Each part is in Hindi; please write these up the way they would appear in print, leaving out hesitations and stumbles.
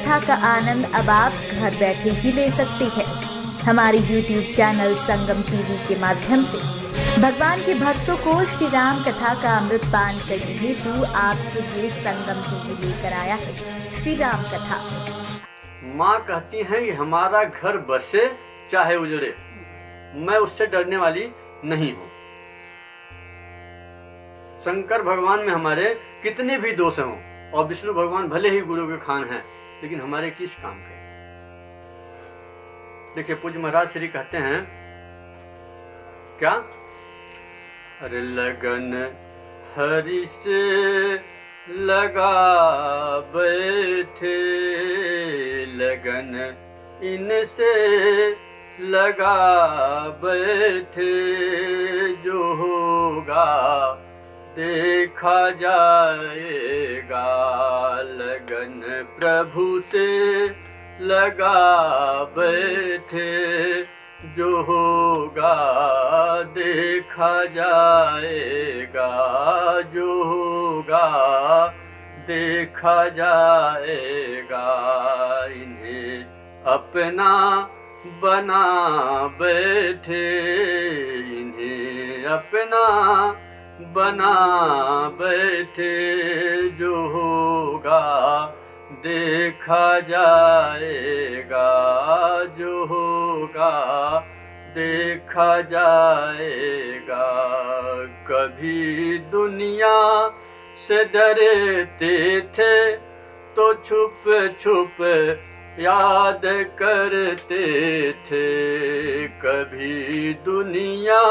कथा का आनंद अब आप घर बैठे ही ले सकते हैं। हमारे YouTube चैनल संगम टीवी के माध्यम से भगवान के भक्तों को श्री राम कथा का अमृत पान करने हेतु आपके लिए संगम टीवी लेकर आया है श्री राम कथा। माँ कहती हैं कि हमारा घर बसे चाहे उजड़े, मैं उससे डरने वाली नहीं हूँ। शंकर भगवान में हमारे कितने भी दोष हों और विष्णु भगवान भले ही गुरु के खान हैं, लेकिन हमारे किस काम के। देखिए पूज्य महाराज श्री कहते हैं क्या, अरे लगन हरि से लगा बैठे, लगन इनसे लगा बैठे, जो होगा देखा जाएगा। लगन प्रभु से लगा बैठे, जो होगा देखा जाएगा, जो होगा देखा जाएगा। इन्हें अपना बना बैठे, इन्हें अपना बना बैठे, जो होगा देखा जाएगा, जो होगा देखा जाएगा। कभी दुनिया से डरते थे तो छुप छुप याद करते थे, कभी दुनिया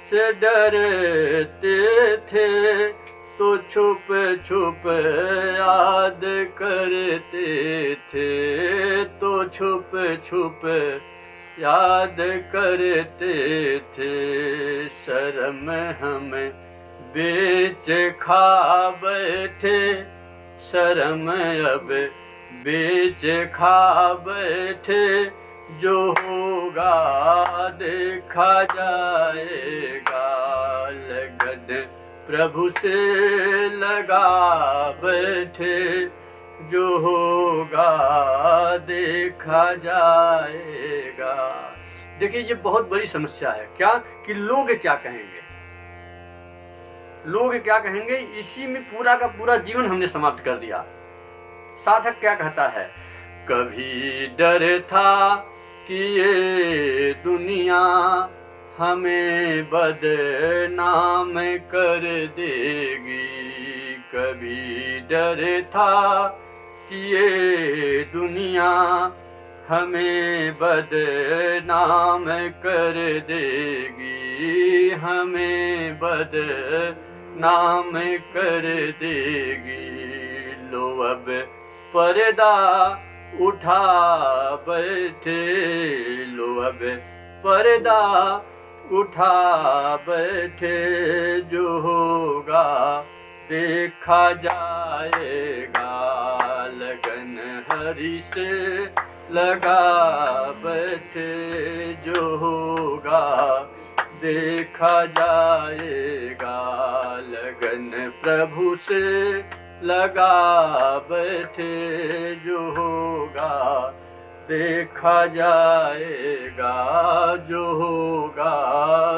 से डरते थे तो छुप छुप याद करते थे, तो छुप छुप याद करते थे। शर्म हमें बेच खा बैठे, शर्म अब बेच खा बैठे, जो होगा देखा जाएगा। लगन प्रभु से लगा बैठे, जो होगा देखा जाएगा। देखिए ये बहुत बड़ी समस्या है क्या, कि लोग क्या कहेंगे, लोग क्या कहेंगे, इसी में पूरा का पूरा जीवन हमने समाप्त कर दिया। साधक क्या कहता है, कभी डर था कि ये दुनिया हमें बदनाम कर देगी, कभी डर था कि ये दुनिया हमें बदनाम कर देगी, हमें बदनाम कर देगी। लो अब पर्दा उठा बैठे, लो अब पर्दा उठा बैठे, जो होगा देखा जाएगा। लगन हरि से लगा बैठे, जो होगा देखा जाएगा। लगन प्रभु से लगा बैठे, जो होगा देखा जाएगा, जो होगा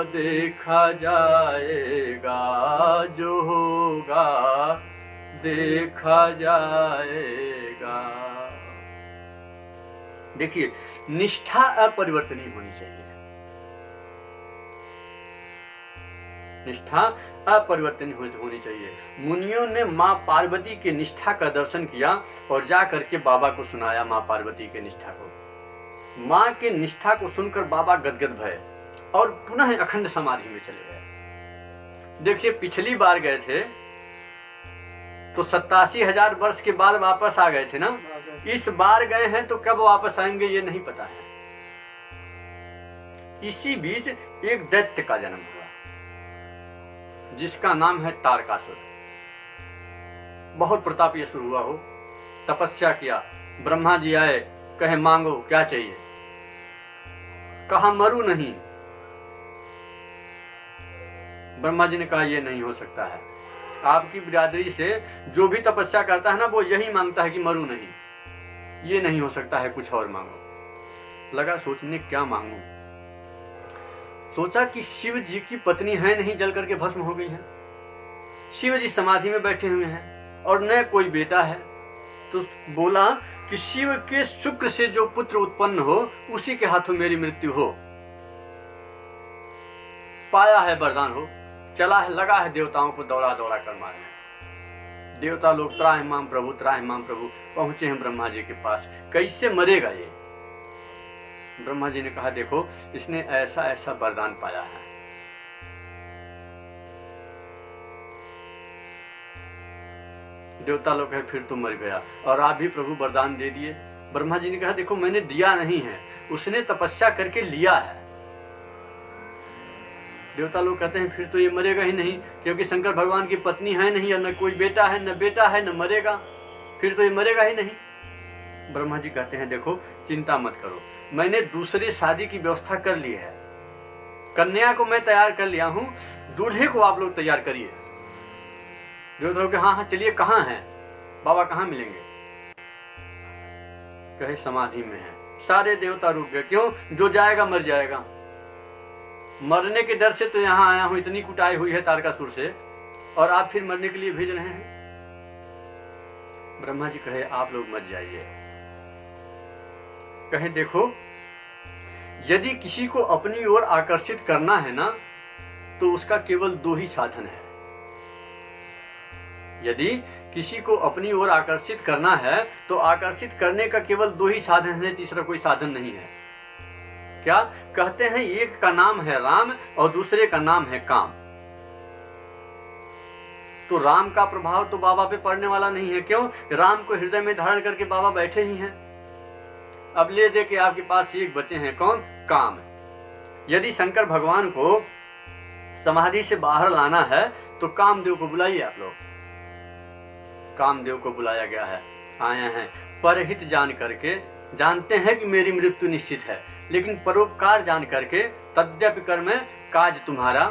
देखा जाएगा, जो होगा देखा जाएगा। देखिए निष्ठा अपरिवर्तनीय होनी चाहिए, निष्ठा अपरिवर्तनीय होनी चाहिए। मुनियों ने माँ पार्वती के निष्ठा का दर्शन किया और जा करके बाबा को सुनाया माँ पार्वती के निष्ठा को। माँ के निष्ठा को सुनकर बाबा गदगद भये और पुनः अखंड समाधि में चले गए। देखिए पिछली बार गए थे तो 87,000 वर्ष के बाद वापस आ गए थे ना, इस बार गए हैं तो कब वापस आएंगे ये नहीं पता है। इसी बीच एक दैत्य का जन्म हुआ जिसका नाम है तारकासुर। बहुत प्रतापी असुर हुआ हो, तपस्या किया, ब्रह्मा जी आए, कहे मांगो क्या चाहिए, कहा मरू नहीं। ब्रह्मा जी ने कहा यह नहीं हो सकता है, आपकी बिरादरी से जो भी तपस्या करता है ना वो यही मांगता है कि मरू नहीं। ये नहीं हो सकता है, कुछ और मांगो। लगा सोचने क्या मांगूं। सोचा कि शिव जी की पत्नी है नहीं, जल करके भस्म हो गई है। शिव जी समाधि में बैठे हुए हैं और न कोई बेटा है। तो बोला कि शिव के शुक्र से जो पुत्र उत्पन्न हो उसी के हाथों मेरी मृत्यु हो। पाया है वरदान हो, चला है, लगा है देवताओं को दौड़ा दौड़ा कर मारने। देवता लोग त्राहिमाम प्रभु त्राहिमाम प्रभु पहुंचे हैं ब्रह्मा जी के पास। कैसे मरेगा ये? ब्रह्मा जी ने कहा देखो इसने ऐसा ऐसा वरदान पाया है। देवता लोग कहे फिर तो मर गया, और आप भी प्रभु वरदान दे दिए। ब्रह्मा जी ने कहा देखो मैंने दिया नहीं है, उसने तपस्या करके लिया है। देवता लोग कहते हैं फिर तो ये मरेगा ही नहीं, क्योंकि शंकर भगवान की पत्नी है नहीं और न कोई बेटा है, न बेटा है, न मरेगा, फिर तो ये मरेगा ही नहीं। ब्रह्मा जी कहते हैं देखो चिंता मत करो, मैंने दूसरी शादी की व्यवस्था कर ली है। कन्या को मैं तैयार कर लिया हूं, दूल्हे को आप लोग तैयार करिए। देवता लोग हाँ हाँ चलिए, कहाँ हैं बाबा, कहाँ मिलेंगे? कहे समाधि में है। सारे देवता रुक गए। क्यों? जो जाएगा मर जाएगा। मरने के डर से तो यहाँ आया हूं, इतनी कुटाई हुई है तारकासुर से, और आप फिर मरने के लिए भेज रहे हैं। ब्रह्मा जी कहे आप लोग मत जाइए। कहे देखो यदि किसी को अपनी ओर आकर्षित करना है ना, तो उसका केवल दो ही साधन है। यदि किसी को अपनी ओर आकर्षित करना है तो आकर्षित करने का केवल दो ही साधन है, तीसरा कोई साधन नहीं है। क्या कहते हैं? एक का नाम है राम और दूसरे का नाम है काम। तो राम का प्रभाव तो बाबा पे पड़ने वाला नहीं है। क्यों? राम को हृदय में धारण करके बाबा बैठे ही हैं। अब ले दे के आपके पास एक बचे हैं, कौन? काम। यदि शंकर भगवान को समाधि से बाहर लाना है तो कामदेव को बुलाइए आप लोग। कामदेव को बुलाया गया है, आए हैं परहित जान करके। जानते हैं कि मेरी मृत्यु निश्चित है, लेकिन परोपकार जान करके, तद्यपि कर्म काज तुम्हारा,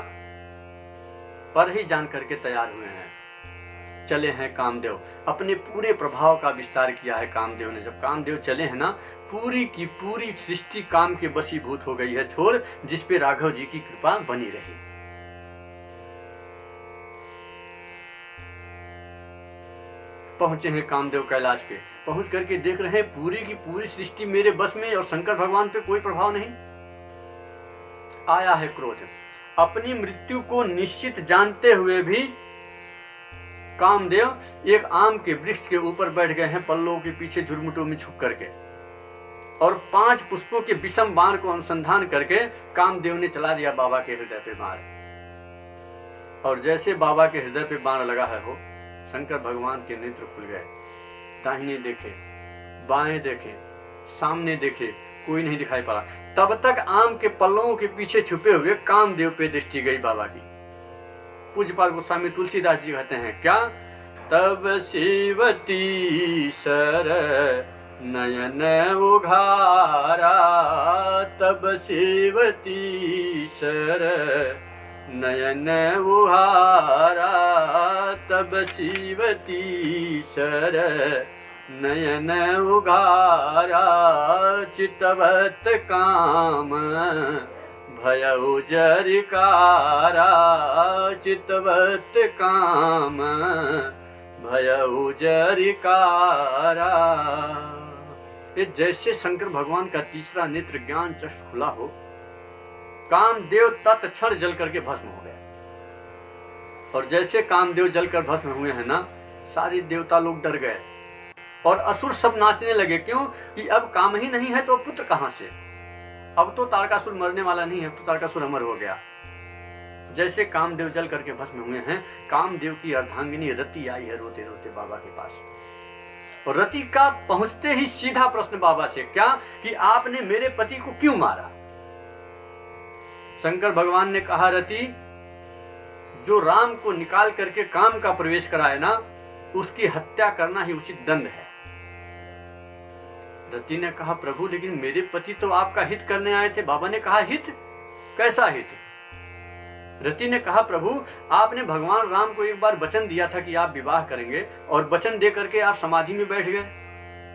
पर ही जान करके तैयार हुए हैं। चले हैं कामदेव, अपने पूरे प्रभाव का विस्तार किया है कामदेव ने। जब कामदेव चले हैं ना, पूरी की पूरी सृष्टि काम के वशीभूत हो गई है, छोड़ जिसपे राघव जी की कृपा बनी रही। पहुंचे हैं कामदेव कैलाश पे। पहुंच करके देख रहे हैं पूरी की पूरी सृष्टि मेरे बस में और शंकर भगवान पे कोई प्रभाव नहीं। आया है क्रोध। अपनी मृत्यु को निश्चित जानते हुए भी कामदेव एक आम के वृक्ष के ऊपर बैठ गए हैं, पल्लों के पीछे झुरमुटों में छुप करके, और 5 पुष्पों के विषम बाण को अनुसंधान करके कामदेव ने चला दिया बाबा के हृदय पे बाण। और जैसे बाबा के हृदय पे बाण लगा है हो, शंकर भगवान के नेत्र खुल गए। दाहिने देखे, बाएं देखे, सामने देखे, कोई नहीं दिखाई पड़ा। तब तक आम के पल्लों के पीछे छुपे हुए कामदेव पे दृष्टि गई बाबा की। पूज्यपाल गोस्वामी तुलसीदास जी कहते हैं क्या? तब शिवती सर नयन उघारा, तब शिवती सर नयन उहारा, तब शिवती सर नयन उघारा, चितवत काम भयउ जरिकारा, चितवत काम भयउ जरिकारा। ये जैसे शंकर भगवान का तीसरा नेत्र ज्ञान चक्षु खुला हो, कामदेव तत्क्षण जल करके भस्म हो गए। और जैसे कामदेव जलकर भस्म हुए हैं ना, सारे देवता लोग डर गए और असुर सब नाचने लगे। क्यों? कि अब काम ही नहीं है तो पुत्र कहां से? अब तो तारकासुर मरने वाला नहीं है, अब तो तारकासुर अमर हो गया। जैसे कामदेव जल करके भस्म हुए हैं, कामदेव की अर्धांगिनी रति आई है रोते रोते बाबा के पास। और रति का पहुंचते ही सीधा प्रश्न बाबा से, क्या? कि आपने मेरे पति को क्यों मारा? शंकर भगवान ने कहा, रति जो राम को निकाल करके काम का प्रवेश कराए ना, उसकी हत्या करना ही उचित दंड है। रति ने कहा, प्रभु लेकिन मेरे पति तो आपका हित करने आए थे। बाबा ने कहा, हित? कैसा हित? रति ने कहा, प्रभु आपने भगवान राम को एक बार वचन दिया था कि आप विवाह करेंगे, और वचन दे करके आप समाधि में बैठ गए।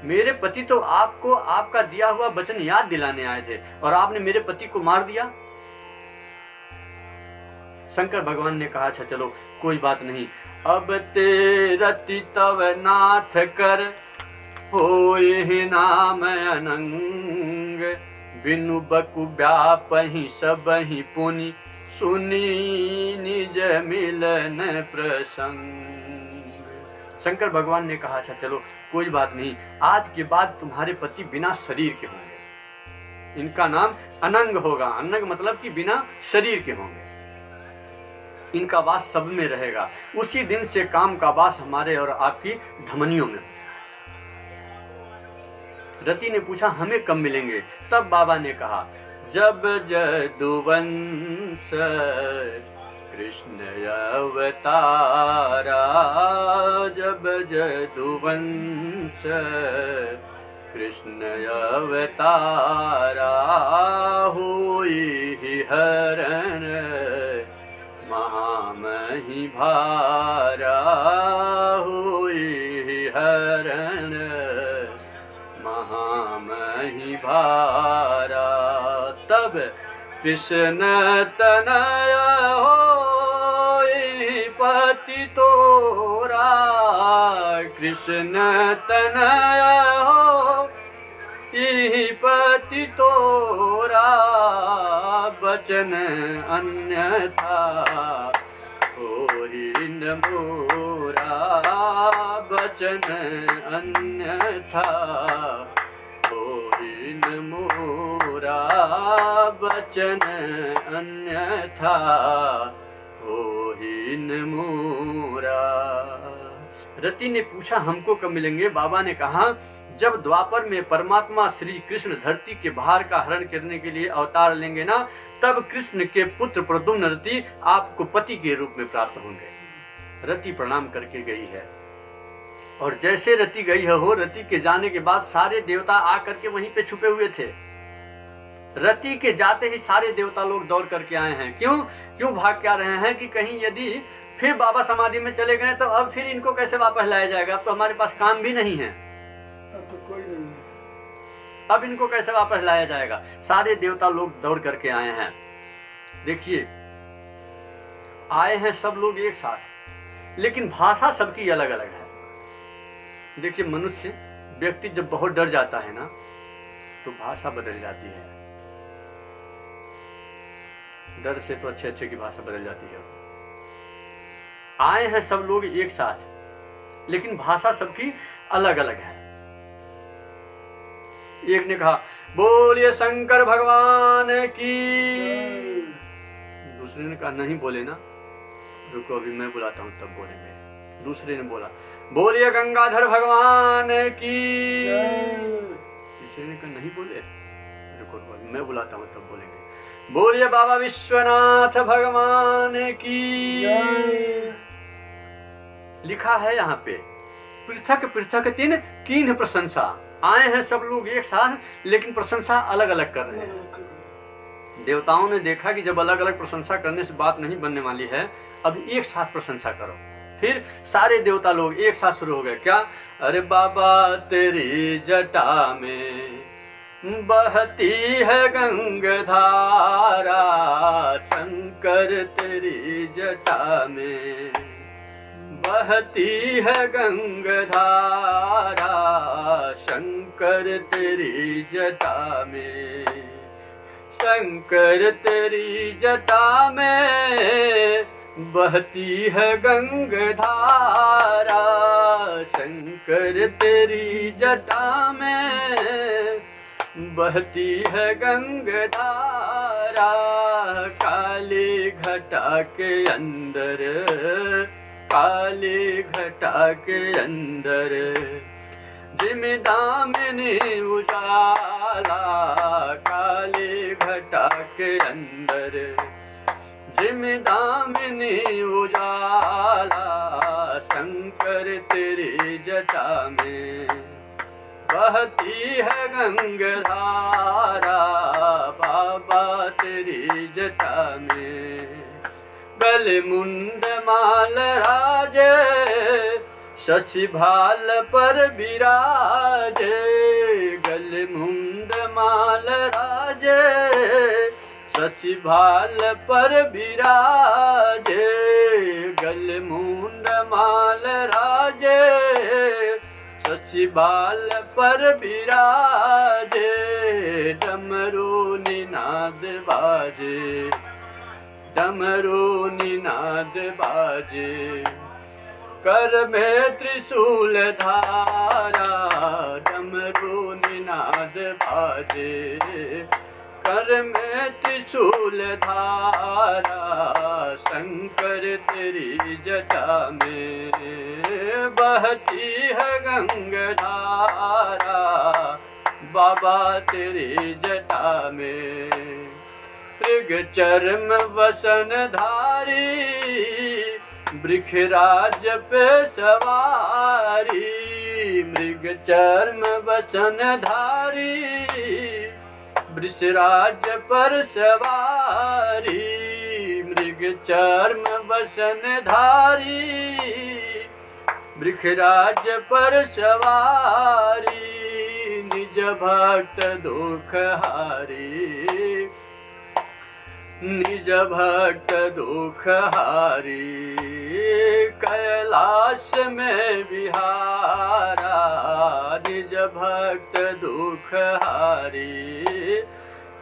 मेरे पति तो आपको आपका दिया हुआ वचन याद दिलाने आए थे और आपने मेरे पति को मार दिया। शंकर भगवान ने कहा, अच्छा चलो कोई बात नहीं, अब ते रति तव नाथ कर होए नाम अनंग, बिनु बकु व्यापहि सबहि पुनि सुनी निज मिलन प्रसंग। शंकर भगवान ने कहा, अच्छा चलो कोई बात नहीं, आज के बाद तुम्हारे पति बिना शरीर के होंगे, इनका नाम अनंग होगा। अनंग मतलब कि बिना शरीर के होंगे, इनका वास सब में रहेगा। उसी दिन से काम का वास हमारे और आपकी धमनियों में। रति ने पूछा, हमें कब मिलेंगे? तब बाबा ने कहा, जब जदुवंश कृष्ण अवतारा, जब जदुवंश कृष्ण अवतारा, होई हरण महामहि भारा, होई हरण महामहि भारा। तब कृष्ण तनय होई पति तोरा, कृष्ण तनय होई पति तोरा, बचन अन्यथा होई न मोरा, बचन अन्यथा होई न मोरा, बचन अन्यथा होई न मोरा। रति ने पूछा, हमको कब मिलेंगे? बाबा ने कहा, जब द्वापर में परमात्मा श्री कृष्ण धरती के भार का हरण करने के लिए अवतार लेंगे ना, तब कृष्ण के पुत्र प्रद्युम्न रति आपको पति के रूप में प्राप्त होंगे। रति प्रणाम करके गई है और जैसे रति गई है हो, रति के जाने के बाद सारे देवता आकर के वहीं पे छुपे हुए थे। रति के जाते ही सारे देवता लोग दौड़ करके आए हैं। क्यों भाग के आ रहे हैं कि कहीं यदि फिर बाबा समाधि में चले गए तो अब फिर इनको कैसे वापस लाया जाएगा? अब तो हमारे पास काम भी नहीं है, अब तो कोई नहीं है, अब इनको कैसे वापस लाया जाएगा? सारे देवता लोग दौड़ करके आए हैं। देखिए, आए हैं सब लोग एक साथ, लेकिन भाषा सबकी अलग अलग है। देखिए, मनुष्य व्यक्ति जब बहुत डर जाता है ना, तो भाषा बदल जाती है। डर से तो अच्छे अच्छे की भाषा बदल जाती है। आए हैं सब लोग एक साथ, लेकिन भाषा सबकी अलग अलग है। एक ने कहा, बोलिए शंकर भगवान की। दूसरे ने कहा, नहीं बोले ना, रुको अभी मैं बुलाता हूं तब बोलेंगे। दूसरे ने बोला, बोलिए गंगाधर भगवान की। तीसरे ने कहा, नहीं बोले, रुको मैं बुलाता हूं तब बोलेंगे। बोलिए बाबा विश्वनाथ भगवान की। लिखा है यहाँ पे, पृथक पृथक तिन कीन्ह प्रशंसा। आए हैं सब लोग एक साथ, लेकिन प्रशंसा अलग अलग कर रहे हैं। देवताओं ने देखा कि जब अलग अलग प्रशंसा करने से बात नहीं बनने वाली है, अब एक साथ प्रशंसा करो। फिर सारे देवता लोग एक साथ शुरू हो गए। क्या? अरे बाबा तेरी जटा में बहती है गंगाधारा, शंकर तेरी जटा में बहती है गंगाधारा, शंकर तेरी जटा में, शंकर तेरी जटा में बहती है गंगाधारा, शंकर तेरी जटा में बहती है गंगाधारा। काली घटा के अंदर, काली घटा के अंदर जिमदामिनी उजाला, काली घटा के अंदर जिमदामिनी उजाला, शंकर तेरी जटा में बहती है गंगाधारा, बाबा तेरी जटा में। गल मुंड माल राजे शशि भाल पर विराजे, गल मुंड माल राजे। शशि भाल पर विराजे, गल मुंड माल राजे। शशि भाल पर विराजे, डमरू निनाद बाजे, डमरू निनाद बाजे। कर में त्रिशूल धारा, डमरू निनाद बाजे। कर में त्रिशूल धारा, शंकर तेरी जटा में बहती है गंगाधारा, बाबा तेरी जटा में। मृग चर्म वसन धारी, वृक्षराज पे सवारी। मृग चर्म वसन धारी, वृषराज पर सवारी। मृग चर्म वसन धारी, वृक्षराज पर सवारी। निज भक्त दुख हारी, निज भक्त दुख हारी। कैलाश में विहारा, निज भक्त दुख हारी।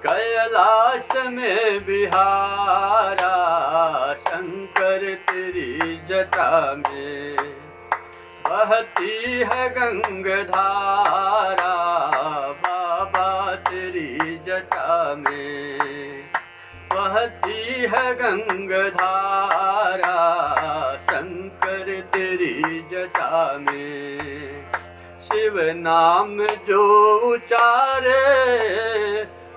कैलाश में विहारा, शंकर तेरी जटा में बहती है गंगाधारा, बाबा तेरी जटा में बहती है गंगाधारा, शंकर तेरी जटा में। शिव नाम जो उचारे,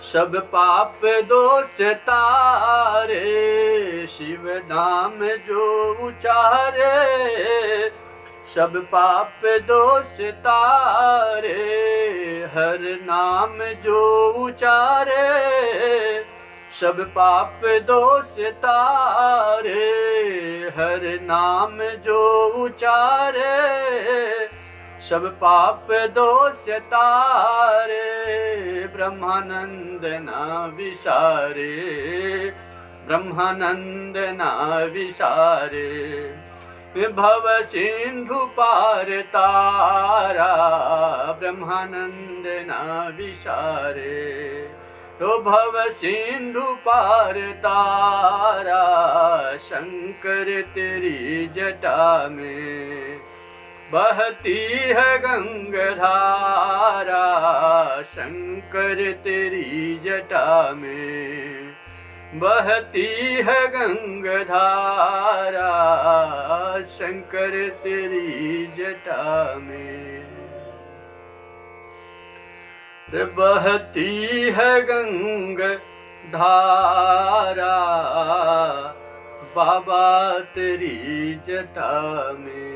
सब पाप दोष तारे। शिव नाम जो उचारे, सब पाप दोष तारे। हर नाम जो उचारे, सब पाप दोष तारे। हर नाम जो उचारे, सब पाप दोष तारे। ब्रह्मानंद ना विसारे, ब्रह्मानंद ना विसारे। भव सिंधु पार तारा, ब्रह्मानंद ना विसारे। तो भव सिंधु पार तारा, शंकर तेरी जटा में बहती है गंगाधारा, शंकर तेरी जटा में बहती है गंगाधारा, शंकर तेरी जटा में बहती है गंगाधारा, बाबा तेरी जटा में।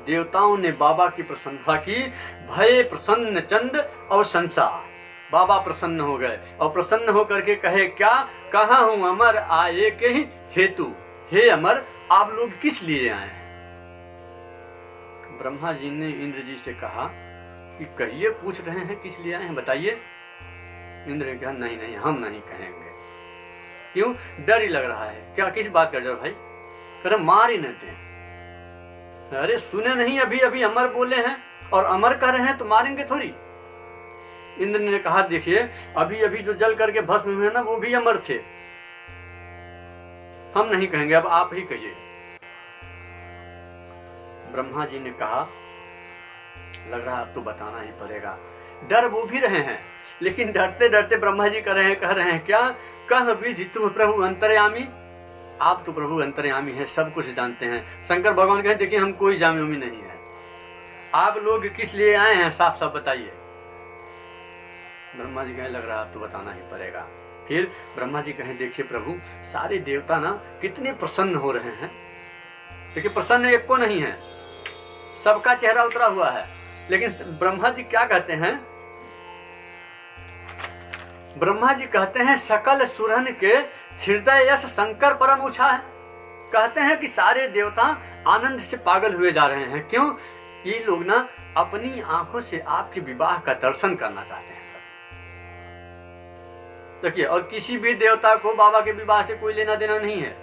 देवताओं ने बाबा की प्रशंसा की। भय प्रसन्न चंद और संसार, बाबा प्रसन्न हो गए और प्रसन्न होकर के कहे क्या, कहाँ हूँ अमर आए के ही हेतु। हे अमर, आप लोग किस लिए आए हैं? ब्रह्मा जी ने इंद्र जी से कहा कि कहिए, पूछ रहे हैं किस लिए आए हैं, बताइए। इंद्र ने कहा नहीं नहीं, हम नहीं कहेंगे। क्यों? डर ही लग रहा है। क्या, किस बात का डर भाई? कह रहे मार ही न दें। अरे सुने नहीं, अभी अभी अमर बोले हैं और अमर कह रहे हैं तो मारेंगे थोड़ी। इंद्र ने कहा देखिए, अभी अभी जो जल करके भस्म हुए ना, वो भी अमर थे। हम नहीं कहेंगे, अब आप ही कहिए। ब्रह्मा जी ने कहा लग रहा अब तो बताना ही पड़ेगा। डर वो भी रहे हैं, लेकिन डरते डरते ब्रह्मा जी कह रहे हैं क्या, कह विधि तुम प्रभु अंतर्यामी। आप तो प्रभु अंतर्यामी हैं, सब कुछ जानते हैं। शंकर भगवान कहे देखिए हम कोई जामी उमी नहीं है, आप लोग किस लिए आए हैं साफ साफ बताइए। ब्रह्मा जी कहे लग रहा अब तो बताना ही पड़ेगा। फिर ब्रह्मा जी कहे देखिए प्रभु, सारे देवता ना कितने प्रसन्न हो रहे हैं। देखिए प्रसन्न एक को नहीं है, सबका चेहरा उतरा हुआ है। लेकिन ब्रह्मा जी क्या कहते हैं? ब्रह्मा जी कहते हैं सकल सुरन के हृदय यश शंकर परम ऊंचा है। कहते हैं कि सारे देवता आनंद से पागल हुए जा रहे हैं। क्यों? ये लोग ना अपनी आंखों से आपके विवाह का दर्शन करना चाहते हैं। देखिए, और किसी भी देवता को बाबा के विवाह से कोई लेना देना नहीं है।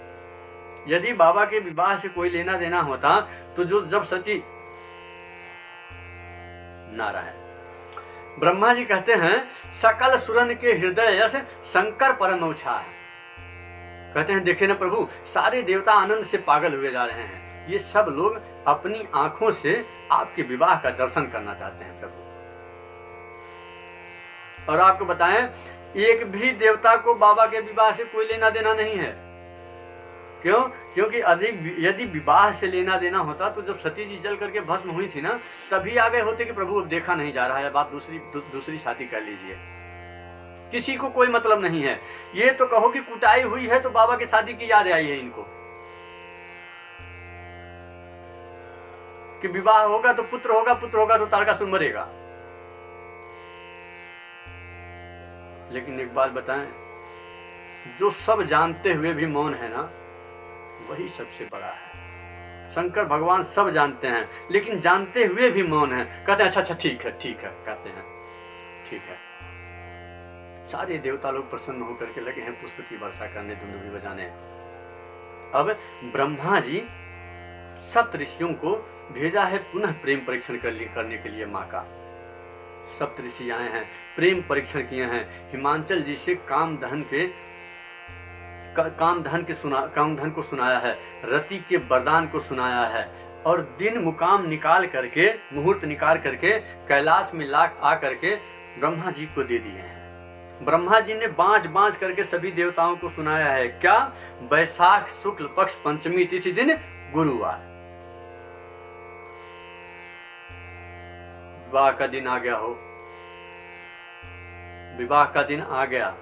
यदि बाबा के विवाह से कोई लेना देना होता तो जब सती नारायण ब्रह्मा जी कहते हैं सकल सुरन के हृदय यश शंकर परमोछा है। कहते हैं देखे ना प्रभु, सारे देवता आनंद से पागल हुए जा रहे हैं। ये सब लोग अपनी आंखों से आपके विवाह का दर्शन करना चाहते हैं प्रभु। और आपको बताएं, एक भी देवता को बाबा के विवाह से कोई लेना देना नहीं है। क्यों? क्योंकि यदि विवाह से लेना देना होता तो जब सती जी जल करके भस्म हुई थी ना, तभी आ गए होते कि प्रभु अब देखा नहीं जा रहा है, अब आप दूसरी शादी कर लीजिए। किसी को कोई मतलब नहीं है। ये तो कहो कि कुटाई हुई है तो बाबा की शादी की याद आई है इनको, कि विवाह होगा तो पुत्र होगा, पुत्र होगा तो तारकासुर मरेगा। लेकिन एक बात बताएं, जो सब जानते हुए भी मौन है ना, वही सबसे बड़ा है। शंकर भगवान सब जानते हैं, लेकिन जानते हुए भी मौन है। कहते हैं अच्छा ठीक है कहते हैं ठीक है। सारे देवता लोग प्रसन्न होकर के लगे हैं पुष्प की वर्षा करने, धुंधुभी बजाने। अब ब्रह्मा जी सप्त ऋषियों को भेजा है पुनः प्रेम परीक्षण करने के लिए माँ का। सप्त ऋषि आए हैं, प्रेम परीक्षण किए हैं। हिमांचल जी से कामधन को सुनाया है, रति के वरदान को सुनाया है, और दिन मुकाम निकाल करके, मुहूर्त निकाल करके कैलाश में लाख आ करके ब्रह्मा जी को दे दिए हैं। ब्रह्मा जी ने बाँच करके सभी देवताओं को सुनाया है। क्या? वैशाख शुक्ल पक्ष पंचमी तिथि दिन गुरुवार विवाह का दिन आ गया हो। विवाह का दिन आ गया,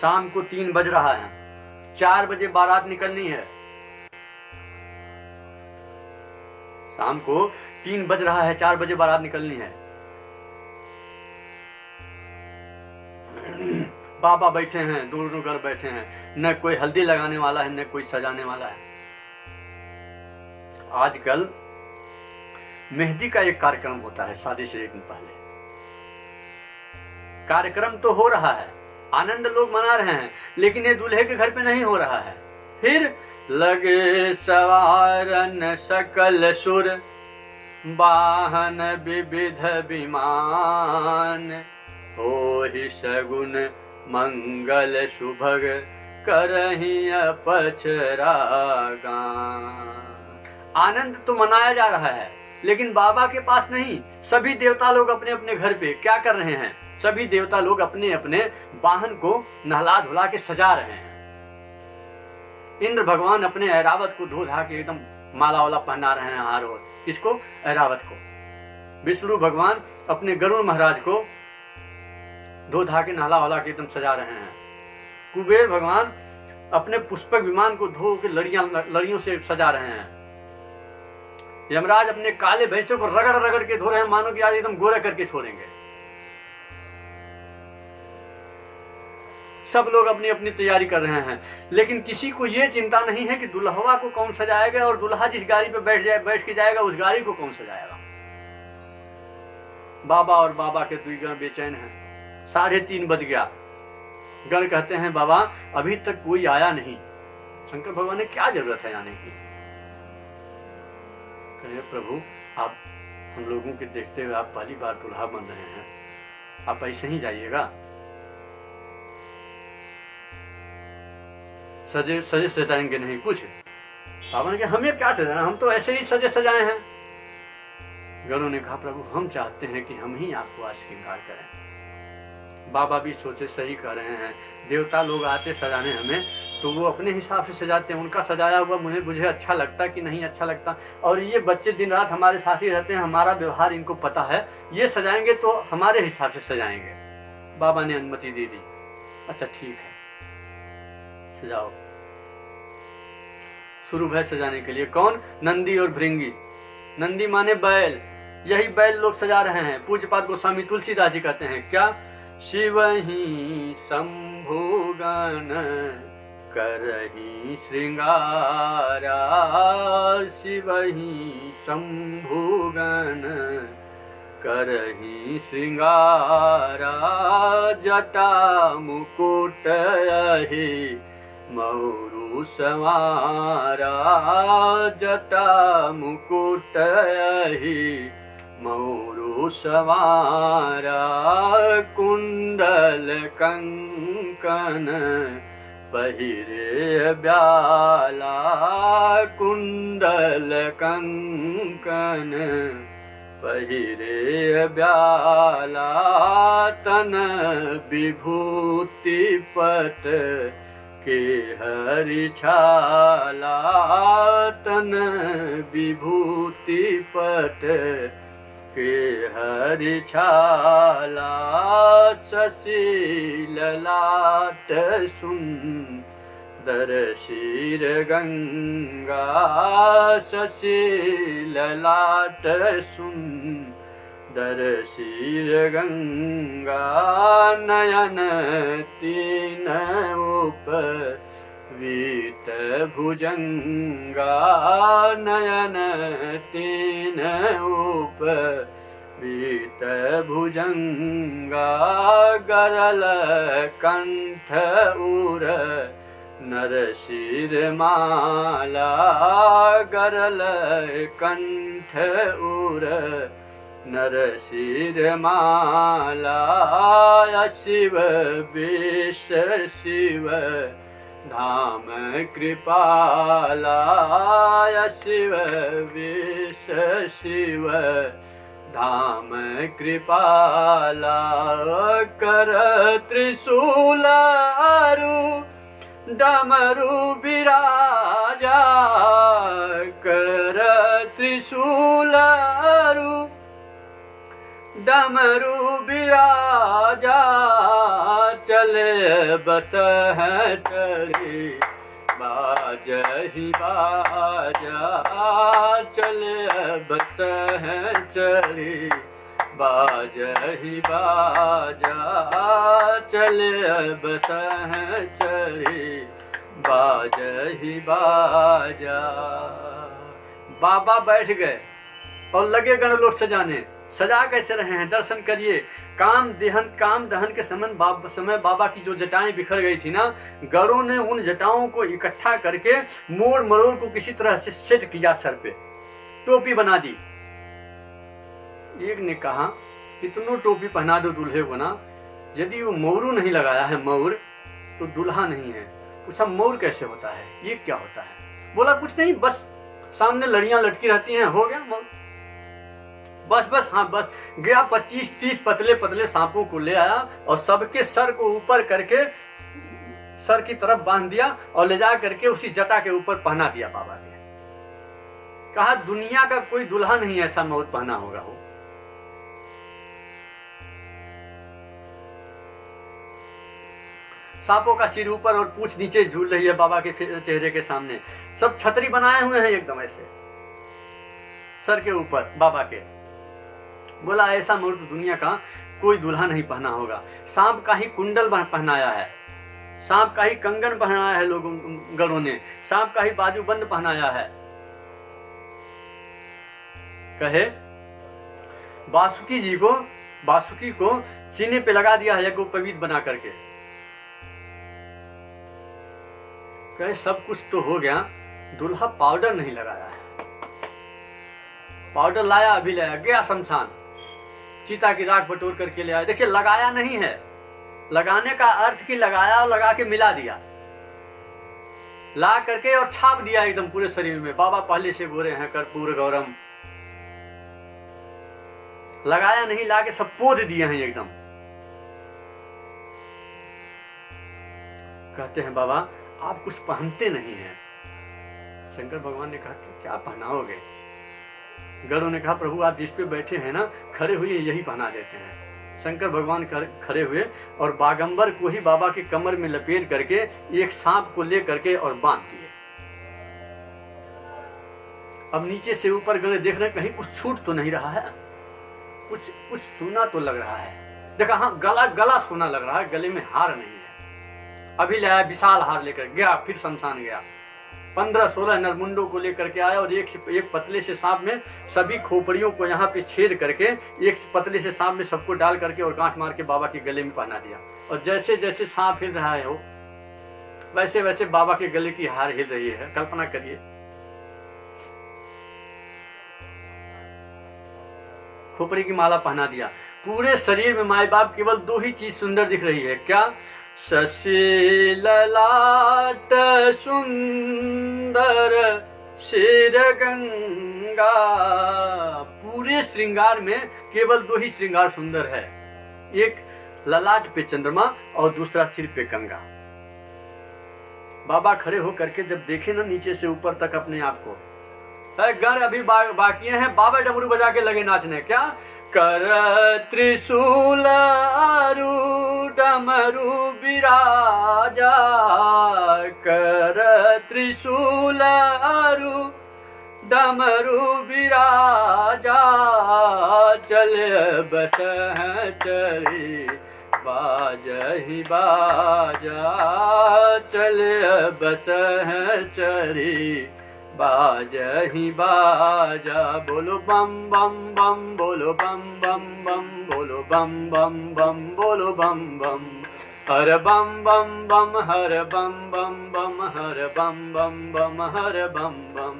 शाम को 3 बज रहा है, 4 बजे बारात निकलनी है। शाम को 3 बज रहा है, 4 बजे बारात निकलनी है। बाबा बैठे हैं, दोनों घर बैठे हैं, न कोई हल्दी लगाने वाला है, न कोई सजाने वाला है। आजकल मेहंदी का एक कार्यक्रम होता है शादी से एक दिन पहले। कार्यक्रम तो हो रहा है, आनंद लोग मना रहे हैं, लेकिन ये दूल्हे के घर पे नहीं हो रहा है। फिर लगे सवारन सकल सुर, वाहन विविध विमान, होहि सगुन मंगल सुभग, करहि अपचरागान। आनंद तो मनाया जा रहा है, लेकिन बाबा के पास नहीं। सभी देवता लोग अपने अपने घर पे क्या कर रहे हैं? सभी देवता लोग अपने अपने वाहन को नहला धुला के सजा रहे हैं। इंद्र भगवान अपने ऐरावत को धो धा के एकदम माला वाला पहना रहे हैं हार और। किसको? ऐरावत को। विष्णु भगवान अपने गरुड़ महाराज को धो धा के नहला वाला के एकदम सजा रहे हैं। कुबेर भगवान अपने पुष्पक विमान को धो के लड़ियों से सजा रहे हैं। यमराज अपने काले भैंसों को रगड़ के धो रहे हैं, मानो कि आज एकदम गोरा करके छोड़ेंगे। सब लोग अपनी अपनी तैयारी कर रहे हैं, लेकिन किसी को यह चिंता नहीं है कि दुल्हवा को कौन सजाएगा, और दुल्हा जिस गाड़ी पे बैठ के जाएगा उस गाड़ी को कौन सजाएगा। बाबा और बाबा के 2 गण बेचैन हैं। 3:30 बज गया। गण कहते हैं बाबा अभी तक कोई आया नहीं। शंकर भगवान ने क्या जरूरत है आने की? कहे प्रभु आप हम लोगों के देखते हुए आप पहली बार दुल्हा बन रहे हैं, आप ऐसे ही जाइएगा? सजे सजाएंगे नहीं कुछ? बाबा ने कहा हमें क्या सजाना, हम तो ऐसे ही सजे सजाए हैं। गणों ने कहा प्रभु हम चाहते हैं कि हम ही आपको आज श्रृंगार करें। बाबा भी सोचे सही कर रहे हैं। देवता लोग आते सजाने हमें तो वो अपने हिसाब से सजाते हैं। उनका सजाया हुआ मुझे अच्छा लगता कि नहीं अच्छा लगता। और ये बच्चे दिन रात हमारे साथ ही रहते हैं, हमारा व्यवहार इनको पता है। ये सजाएंगे तो हमारे हिसाब से सजाएंगे। बाबा ने अनुमति दे दी। अच्छा ठीक है सजाओ। शुरू है सजाने के लिए। कौन? नंदी और भृंगी। नंदी माने बैल। यही बैल लोग सजा रहे हैं। पूज्यपाद गोस्वामी तुलसीदास जी कहते हैं क्या? शिव ही शंभु गण करहि श्रृंगारा शिवहि शंभुगण करहि श्रृंगारा जटा मुकुट अहि मौरु संवारा जटा मुकुट अहि मौरु संवारा कुंडल कंकन पहिरे ब्याला कुंडल कंकन पहिरे ब्याला तन विभूति पट के हरि छाला तन विभूति पट के हरि छाला शशि ललाट सुंदर शीर गंगा शशि ललाट सुंदर शीर गंगा नयन तीन ऊपर वीत भुजंगा नयन तीन ऊपर वीत भुजंगा गरल कंठ उर नरशिर माला गरल कंठ उर नरशिर माला शिव विष शिव धाम कृपाला शिव विष शिव धाम कृपाला कर त्रिशूल अरु डमरु विराजा कर त्रिशूल अरु डमरु विराजा चले बस है चढ़ी बाजहि बाजा चले बस है चढ़ी बाजहि बाजा चले बस है चढ़ी बाजहि बाजा। बाबा बैठ गए और लगे गण लोग सजाने। सजा कैसे रहे हैं दर्शन करिए। काम दहन के समय बाबा की जो जटाएं बिखर गई थी ना, गणों ने उन जटाओं को इकट्ठा करके मोड़ मरोड़ को किसी तरह से सेट किया, सर पे टोपी बना दी। एक ने कहा इतनों टोपी पहना दो दूल्हे को ना, यदि वो मौरू नहीं लगाया है मौर तो दूल्हा नहीं है। पूछा मौर कैसे होता है, ये क्या होता है? बोला कुछ नहीं, बस सामने लड़ियां लटकी रहती हैं, हो गया मौर। बस हाँ बस गया 25-30 पतले पतले सांपों को ले आया और सबके सर को ऊपर करके सर की तरफ बांध दिया और ले जा करके उसी जटा के ऊपर पहना दिया बाबा ने। कहा दुनिया का कोई दूल्हा नहीं ऐसा मौर पहना होगा हो। सांपों का सिर ऊपर और पूंछ नीचे झूल रही है बाबा के चेहरे के सामने। सब छतरी बनाए हुए हैं एकदम ऐसे सर के ऊपर बाबा के। बोला ऐसा मोर तो दुनिया का कोई दूल्हा नहीं पहना होगा। सांप का ही कुंडल पहनाया है, सांप का ही कंगन पहनाया है लोगों गणों ने, सांप का ही बाजूबंद पहनाया है। कहे बासुकी को सीने पे लगा दिया है यज्ञोपवीत बना करके। कहे सब कुछ तो हो गया, दूल्हा पाउडर नहीं लगाया है। पाउडर लाया, अभी लाया, गया शमशान, चीता की राख बटोर करके ले आया। देखिए लगाया नहीं है, लगाने का अर्थ कि लगाया और लगा के मिला दिया, ला करके और छाप दिया एकदम पूरे शरीर में। बाबा पहले से गोरे हैं, कर्पूर गौरम। लगाया नहीं, ला के सब पोध दिए हैं एकदम। कहते हैं बाबा आप कुछ पहनते नहीं हैं। शंकर भगवान ने कहा कि क्या पहनाओगे? गणों ने कहा प्रभु आप जिस पे बैठे हैं ना, खड़े हुए यही पहना देते हैं। शंकर भगवान खड़े हुए और बागंबर को ही बाबा के कमर में लपेट करके एक सांप को ले करके और बांध दिए। अब नीचे से ऊपर गले देख रहे कहीं कुछ छूट तो नहीं रहा है, कुछ सोना तो लग रहा है। देखा हाँ गला सोना लग रहा है, गले में हार नहीं है। अभी ले आया विशाल हार लेकर गया, फिर शमशान गया, 15-16 नरमुंडों को लेकर के आया और एक पतले से सांप में सभी खोपड़ियों को यहाँ पे छेद करके एक पतले से सांप में सबको डाल करके और गांठ मार के बाबा के गले में पहना दिया। और जैसे जैसे सांप हिल रहा है हो वैसे वैसे बाबा के गले की हार हिल रही है। कल्पना करिए, खोपड़ी की माला पहना दिया। पूरे शरीर में माई बाप केवल 2 ही चीज सुंदर दिख रही है, क्या? शशि ललाट सुंदर शेर गंगा। पूरे श्रृंगार में केवल 2 ही श्रृंगार सुंदर है, एक ललाट पे चंद्रमा और दूसरा सिर पे गंगा। बाबा खड़े होकर के जब देखे ना नीचे से ऊपर तक अपने आप को, गण अभी बाकी हैं, बाबा डमरू बजा के लगे नाचने। क्या? कर त्रिशूल अरु डमरू विराजा, कर त्रिशूल अरु डमरू विराजा, चल बस चली बाजही बाजा, चल बस चली बाजही बाजा। बोलो बम बम बम, बोलो बम बम बम, बोलो बम बम बम, बोलो बम बम, हर बम बम बम, हर बम बम बम, हर बम बम बम, हर बम बम,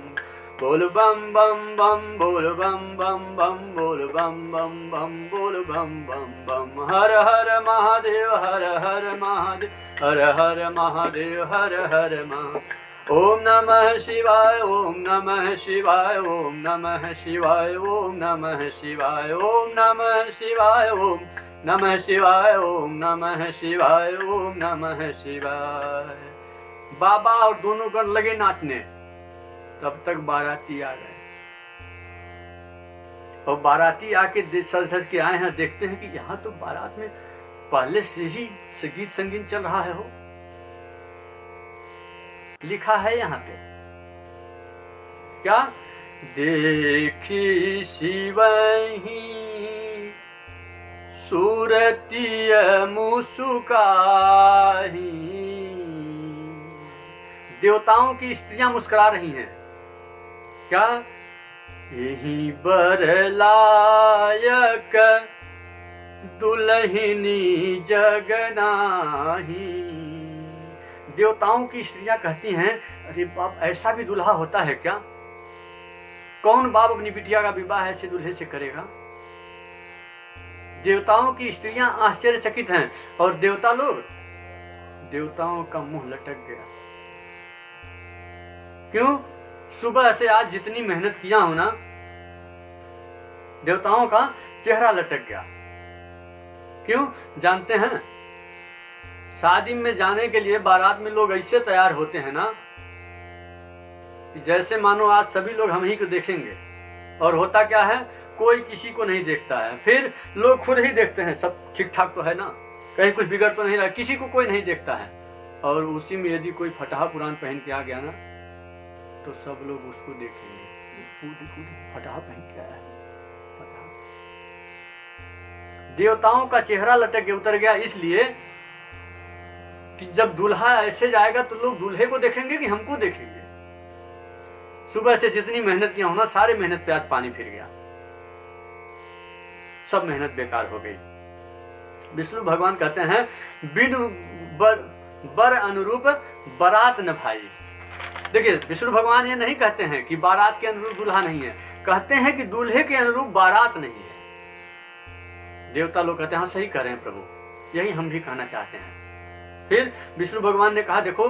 बोलो बम बम बम, बोलो बम बम बम, बोलो बम बम बम, बोलो बम बम बम, हर हर महादेव, हर हर महादेव, हर हर महादेव, हर हर महादेव। ओम नमः शिवाय, ओम नमः शिवाय, ओम नमः शिवाय, ओम नमः शिवाय, ओम नमः शिवाय, ओम नमः शिवाय, ओम नमः शिवाय, ओम नमः शिवाय। बाबा और दोनों गण लगे नाचने, तब तक बाराती आ गए। और बाराती आके सज धज के आए हैं, देखते हैं कि यहाँ तो बारात में पहले से ही गीत संगीत चल रहा है। हो लिखा है यहाँ पे, क्या? देखी शिवही सूरतीय मुस्काही। देवताओं की स्त्रियां मुस्कुरा रही हैं, क्या? यही बरलायक दुल्हनी जगनाही। देवताओं की स्त्रियां कहती हैं, अरे बाप, ऐसा भी दुल्हा होता है क्या? कौन बाप अपनी बिटिया का विवाह ऐसे दूल्हे से करेगा? देवताओं की स्त्रियां आश्चर्यचकित हैं और देवता लोग, देवताओं का मुंह लटक गया। क्यों? सुबह से आज जितनी मेहनत किया हो ना, देवताओं का चेहरा लटक गया। क्यों? जानते हैं, शादी में जाने के लिए बारात में लोग ऐसे तैयार होते हैं ना, जैसे मानो आज सभी लोग हम ही को देखेंगे। और होता क्या है, कोई किसी को नहीं देखता है, फिर लोग खुद ही देखते हैं सब ठीक ठाक तो है ना, कहीं कुछ बिगड़ तो नहीं रहा, किसी को कोई नहीं देखता है। और उसी में यदि कोई फटाहा पुरान पहन के आ गया ना, तो सब लोग उसको देखेंगे, फटाहा पहन के आया है, फटाहा। देवताओं का चेहरा लटक के उतर गया, इसलिए कि जब दूल्हा ऐसे जाएगा तो लोग दूल्हे को देखेंगे कि हमको देखेंगे। सुबह से जितनी मेहनत किया होना, सारे मेहनत पे आज पानी फिर गया, सब मेहनत बेकार हो गई। विष्णु भगवान कहते हैं, बिनु बर अनुरूप बारात न भाई। देखिए, विष्णु भगवान ये नहीं कहते हैं कि बारात के अनुरूप दूल्हा नहीं है, कहते हैं कि दूल्हे के अनुरूप बारात नहीं है। देवता लोग कहते हैं, हाँ सही कह रहे हैं प्रभु, यही हम भी कहना चाहते हैं। फिर विष्णु भगवान ने कहा, देखो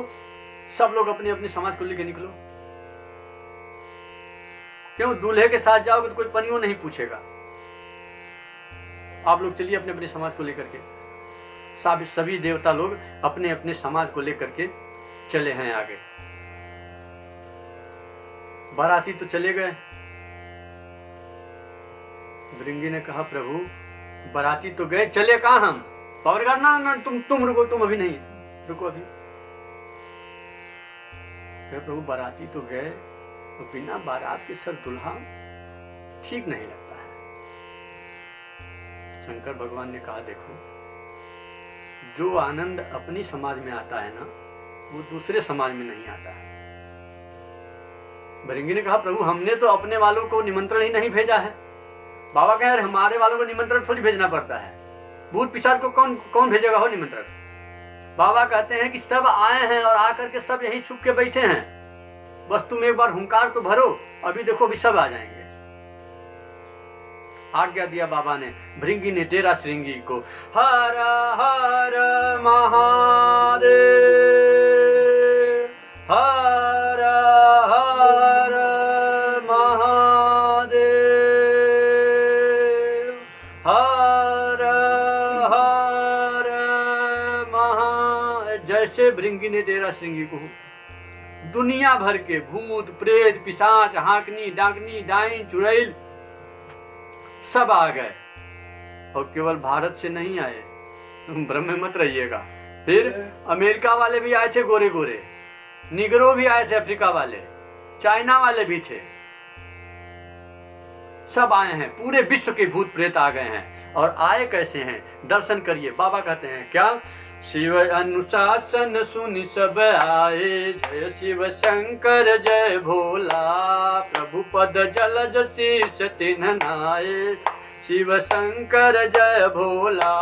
सब लोग अपने अपने समाज को लेकर निकलो। क्यों? दूल्हे के साथ जाओगे तो कोई पनियों नहीं पूछेगा। आप लोग चलिए अपने अपने समाज को लेकर के। सभी देवता लोग अपने अपने समाज को लेकर के चले हैं आगे। बाराती तो चले गए। भृंगी ने कहा, प्रभु बाराती तो गए, चले कहाँ हम? पावर गार्ड, ना ना तुम रुको, तुम अभी नहीं रुको, अभी। प्रभु बाराती तो गए, तो बिना बारात के सर दुल्हा ठीक नहीं लगता है। शंकर भगवान ने कहा, देखो जो आनंद अपनी समाज में आता है ना, वो दूसरे समाज में नहीं आता है। भृंगी ने कहा, प्रभु हमने तो अपने वालों को निमंत्रण ही नहीं भेजा है। बाबा कह रहे हमारे वालों को निमंत्रण थोड़ी भेजना पड़ता है, भूत पिशाच को कौन कौन भेजेगा हो निमंत्रण। बाबा कहते हैं कि सब आए हैं और आकर के सब यहीं छुप के बैठे हैं, बस तुम एक बार हुंकार तो भरो, अभी देखो अभी सब आ जाएंगे। आज्ञा दिया बाबा ने। भृंगी ने डेरा श्रृंगी को हर हर महादेव, हर हर महादेव, हर हर महा। जैसे भृंगी ने डेरा श्रृंगी को, दुनिया भर के भूत प्रेत पिशाच हाकनी डाकनी डाइन चुड़ैल सब आ गए। और केवल भारत से नहीं आए, तुम भ्रम में मत रहिएगा। फिर अमेरिका वाले भी आए थे, गोरे गोरे निगरो भी आए थे, अफ्रीका वाले, चाइना वाले भी थे, सब आए हैं। पूरे विश्व के भूत प्रेत आ गए हैं। और आए कैसे हैं, दर्शन करिए। बाबा कहते हैं क्या, शिव अनुशासन सुनि सब आए, जय शिव शंकर जय भोला, प्रभु पद जलज शीश तिन्ह नाये, शिव शंकर जय भोला,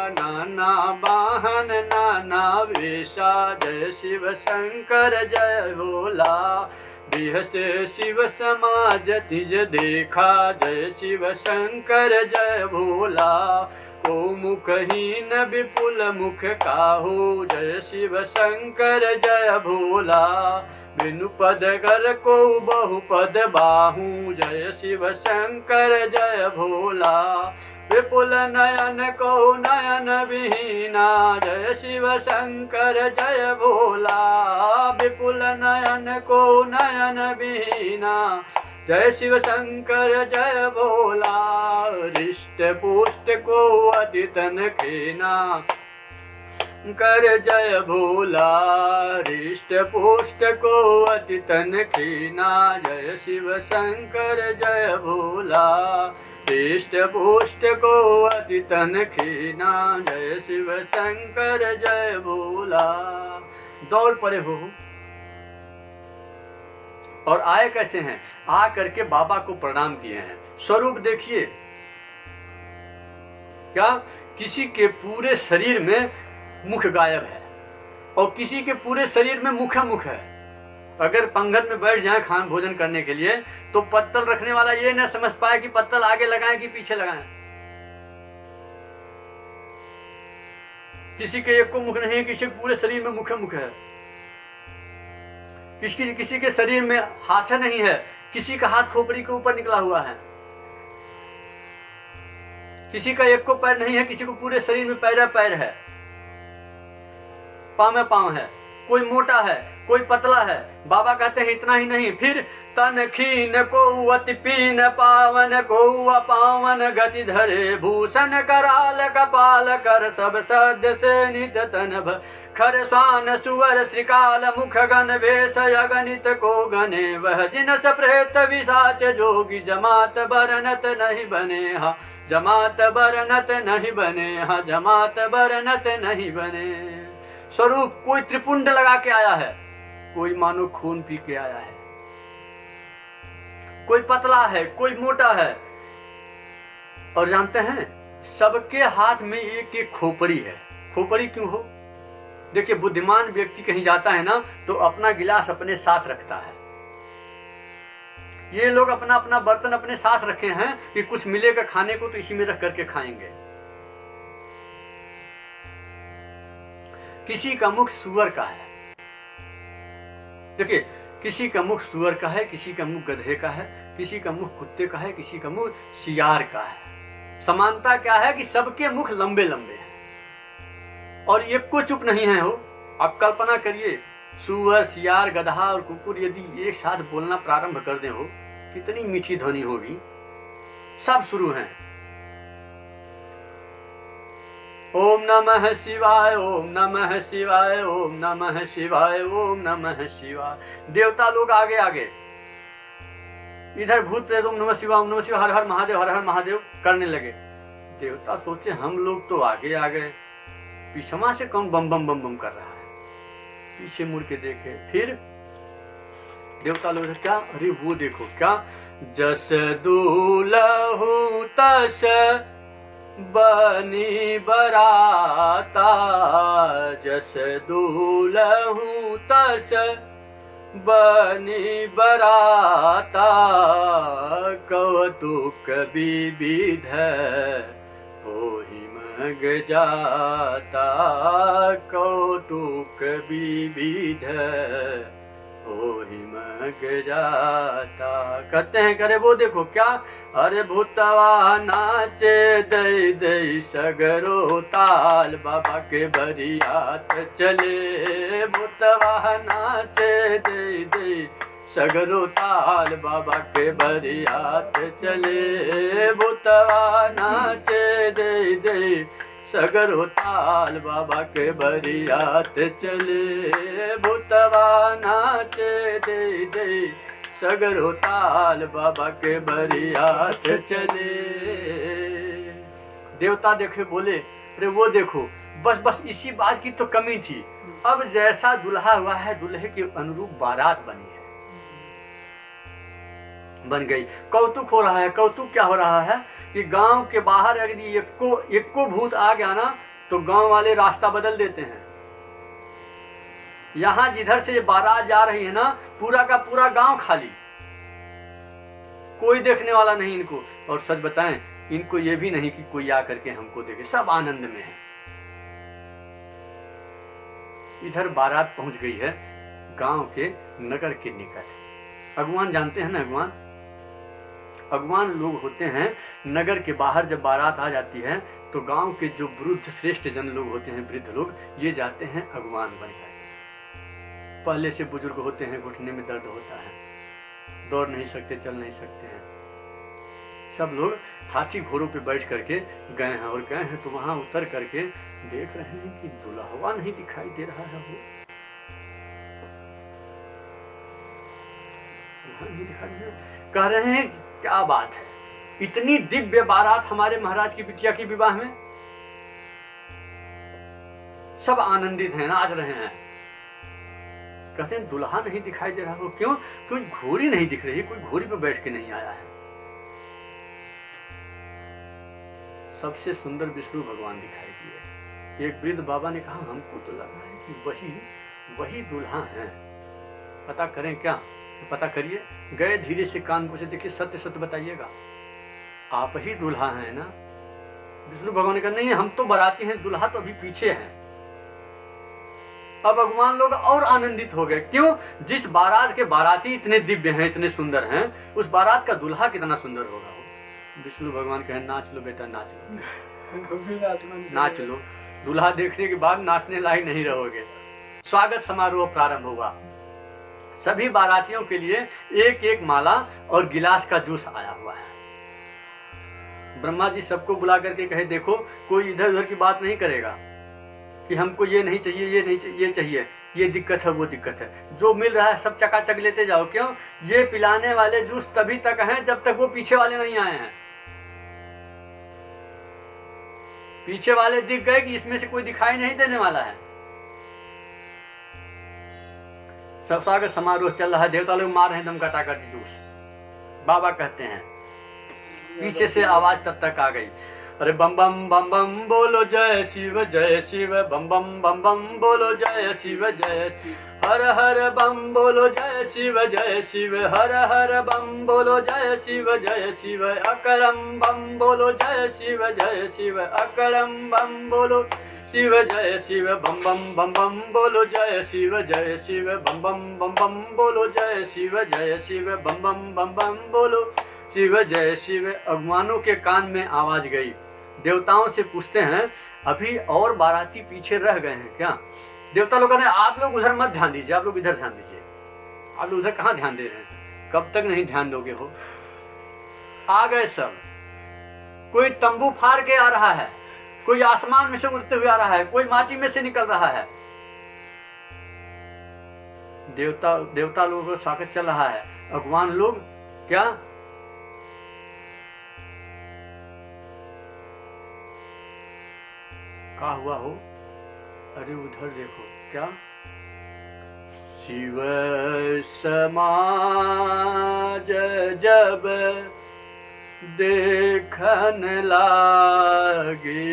नाना वाहन नाना वेशा, जय शिव शंकर जय भोला, देह से शिव समाज तिज देखा, जय शिव शंकर जय भोला, ओ मुखहीन विपुल मुख काहू, जय शिव शंकर जय भोला, बिनु पद कर को बहु पद बाहू, जय शिव शंकर जय भोला, विपुल नयन को नयन विहीना, जय शिव शंकर जय भोला, विपुल नयन को नयन विहीना, जय शिव शंकर जय भोला, रिष्ट पुष्ट को अति तन खेना, कर जय भोला, रिष्ट पुष्ट को अति तन खेना, जय शिव शंकर जय भोला, रिष्ट पुष्ट को अति तन खेना, जय शिव शंकर जय भोला। दौड़ पड़े हो। और आए कैसे हैं, आ करके बाबा को प्रणाम किए हैं। स्वरूप देखिए, क्या किसी के पूरे शरीर में मुख गायब है और किसी के पूरे शरीर में मुख है। अगर पंगत में बैठ जाए खान भोजन करने के लिए तो पत्तल रखने वाला ये न समझ पाए कि पत्तल आगे लगाएं कि पीछे लगाएं। किसी के एक को मुख नहीं है, किसी के पूरे शरीर में मुख है। किसी के शरीर में हाथ नहीं है, किसी का हाथ खोपड़ी के ऊपर निकला हुआ है। किसी का एक को पैर नहीं है, किसी को पूरे शरीर में पैर है, पाँव में पाँव है। कोई मोटा है, कोई पतला है। बाबा कहते हैं इतना ही नहीं, फिर तन खीन को अति पीन, पावन को अपावन गति धरे, भूषण कराल कपाल कर सब सद्य से नित तन भर, खर स्वान सुअर श्रीकाल मुख गण वेश अगणित को गणे, वह जिनस प्रेत विशाच जोगी, जमात बरनत नहीं बने हा, जमात बरनत नहीं बने हा, जमात बरनत नहीं बने। स्वरूप कोई त्रिपुंड लगा के आया है, कोई मानो खून पी के आया है, कोई पतला है, कोई मोटा है। और जानते हैं सबके हाथ में एक एक खोपड़ी है। खोपड़ी क्यों हो? देखिए, बुद्धिमान व्यक्ति कहीं जाता है ना तो अपना गिलास अपने साथ रखता है। ये लोग अपना अपना बर्तन अपने साथ रखे हैं कि कुछ मिलेगा खाने को तो इसी में रख करके खाएंगे। किसी का मुख सुअर का है, देखिए, किसी का मुख सुअर का है, किसी का मुख गधे का है, किसी का मुख कुत्ते का है, किसी का मुख सियार का है। समानता क्या है कि सबके मुख लंबे लंबे हैं और एक को चुप नहीं है। हो आप कल्पना करिए, सुअर सियार गधा और कुकुर यदि एक साथ बोलना प्रारंभ कर दें, हो कितनी मीठी ध्वनि होगी। सब शुरू हैं, ओम नमः शिवाय, ओम नमः शिवाय, ओम नमः शिवाय, ओम नमः शिवाय। देवता लोग आगे आगे, इधर भूत प्रेत ओम नमः शिवाय, ओम नमः शिवाय, हर हर महादेव, हर हर महादेव करने लगे। देवता सोचे हम लोग तो आगे आ गए, पीछवा से कौन बम बम बम बम कर रहा है। पीछे मुड़ के देखे, फिर देवता लोग क्या, अरे वो देखो क्या, जस दूलहु तस बनी बराता, जस दूलहु तस बनी बराता, कौतुक विविध होहि मग जाता, कौतुक विविध होहि मग जाता। कहते हैं करे वो देखो क्या, अरे भूतवा नाचे दई दई सगरो ताल, बाबा के बरियात चले, भूतवा नाचे दई दई सगरो ताल, बाबा के बरियात चले, भूतवा नाचे दई दई सगरो ताल, बाबा के बरियात चले, भूतवा नाचे दे दे सगरो ताल, बाबा के बरियात चले। देवता देखे बोले, अरे वो देखो, बस बस इसी बात की तो कमी थी, अब जैसा दुल्हा हुआ है दुल्हे के अनुरूप बारात बनी है, बन गई। कौतुक हो रहा है। कौतुक क्या हो रहा है कि गांव के बाहर यदि एक को भूत आ गया ना तो गांव वाले रास्ता बदल देते हैं। यहां जिधर से बारात जा रही है ना, पूरा का पूरा गांव खाली, कोई देखने वाला नहीं इनको। और सच बताएं, इनको ये भी नहीं कि कोई आकर के हमको देखे, सब आनंद में है। इधर बारात पहुंच गई है गांव के नगर के निकट। अगवान जानते हैं ना, अगवान लोग होते हैं नगर के बाहर। जब बारात आ जाती है तो गांव के जो वृद्ध श्रेष्ठ जन लोग होते हैं, वृद्ध लोग, ये जाते हैं अगवान बनकर। पहले से बुजुर्ग होते हैं, घुटने में दर्द होता है, दौड़ नहीं सकते, चल नहीं सकते हैं। सब लोग हाथी घोड़ों पे बैठ करके गए हैं, और गए हैं तो वहां उतर करके देख रहे हैं कि दुल्हवा नहीं दिखाई दे रहा है। वो नहीं दिखाई दे रहा। कह रहे हैं क्या बात है, इतनी दिव्य बारात हमारे महाराज की बिटिया की विवाह में। सब आनंदित हैं, नाच रहे हैं। कहते हैं दुल्हा नहीं दिखाई दे रहा। वो क्यों? क्यों घोड़ी नहीं दिख रही, कोई घोड़ी पे बैठ के नहीं आया है। सबसे सुंदर विष्णु भगवान दिखाई दिए। एक वृद्ध बाबा ने कहा, हमको तो लगा है कि वही दुल्हा है, पता करें क्या? तो पता करिए। गए, धीरे से कानपुर से देखिए, सत्य सत्य बताइएगा, आप ही दुल्हा हैं ना? विष्णु भगवान ने कहा, नहीं हम तो बाराती हैं, दुल्हा तो अभी पीछे हैं। अब भगवान लोग और आनंदित हो गए। क्यों? जिस बारात के बाराती इतने दिव्य हैं, इतने सुंदर हैं, उस बारात का दुल्हा कितना सुंदर होगा। विष्णु भगवान कहे, नाच लो बेटा, नाच लो, नाच लो। दूल्हा देखने के बाद नाचने लायक नहीं रहोगे। स्वागत समारोह प्रारंभ हुआ। सभी बारातियों के लिए एक एक माला और गिलास का जूस आया हुआ है। ब्रह्मा जी सबको बुला करके कहे, देखो कोई इधर उधर की बात नहीं करेगा कि हमको ये नहीं चाहिए, ये नहीं चाहिए, ये चाहिए, ये दिक्कत है, वो दिक्कत है। जो मिल रहा है सब चकाचक लेते जाओ। क्यों? ये पिलाने वाले जूस तभी तक हैं जब तक वो पीछे वाले नहीं आए हैं। पीछे वाले दिख गए कि इसमें से कोई दिखाई नहीं देने वाला है। सब स्वागत समारोह चल रहा है। देवता लोग मार रहे हैं दम कटाकट जूस। बाबा कहते हैं, पीछे से आवाज तब तक आ गई, अरे बम बम बम बम बोलो जय शिव जय शिव, बम बम बम बम बोलो जय शिव जय शिव, हर हर बम बोलो जय शिव जय शिव, हर हर बम बोलो जय शिव जय शिव, अकड़म बम बोलो जय शिव जय शिव, अकड़म बम बोलो शिव जय शिव, बम बम बम बोलो जय शिव जय शिव, बम बम बोलो जय शिव जय शिव, बम बम बोलो शिव जय शिव। अगवानों के कान में आवाज गई। देवताओं से पूछते हैं, अभी और बाराती पीछे रह गए हैं क्या? देवता लोग कहते हैं, आप लोग उधर मत ध्यान दीजिए, आप लोग इधर ध्यान दीजिए। आप लोग उधर कहाँ ध्यान दे रहे हैं? कब तक नहीं ध्यान दोगे हो? आ गए सब। कोई तंबू फाड़ के आ रहा है, कोई आसमान में से उड़ते हुए आ रहा है, कोई माटी में से निकल रहा है। देवता लोगों का स्वागत चल रहा है। भगवान लोग क्या हुआ हो? अरे उधर देखो क्या, शिव समाज जब देखन लागे,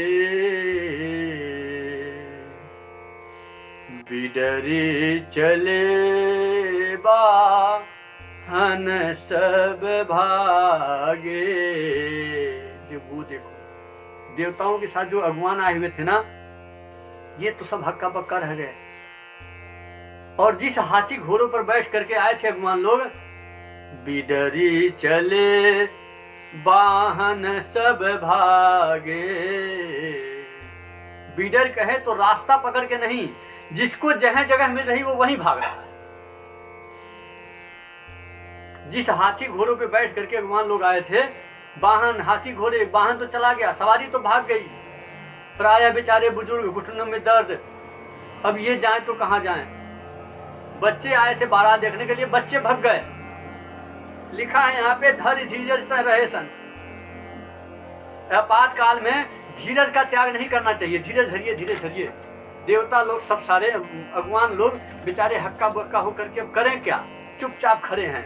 बिडरी चले बाहन सब भागे। ये वो देखो, देवताओं के साथ जो अगुवान आए हुए थे ना, ये तो सब हक्का बक्का रह गए। और जिस हाथी घोड़ों पर बैठ करके आए थे अगुवान लोग, बिडरी चले वाहन सब भागे। बिडर कहे तो रास्ता पकड़ के नहीं, जिसको जगह जगह मिल रही वो वहीं भाग रहा है। जिस हाथी घोड़ों पे बैठ करके अगुवान लोग आए थे, वाहन हाथी घोड़े, वाहन तो चला गया, सवारी तो भाग गई। प्राय बेचारे बुजुर्ग, घुटनों में दर्द, अब ये जाएं तो कहाँ जाएं। बच्चे आए थे बारात देखने के लिए, बच्चे भग गए। लिखा है यहाँ पे, धैर्य धीरज रहे सन। आपातकाल में धीरज का त्याग नहीं करना चाहिए। धीरज धरिए, धीरज धरिए। देवता लोग सब सारे अगुवान लोग बेचारे हक्का बक्का होकर के अब करें क्या, चुपचाप खड़े हैं।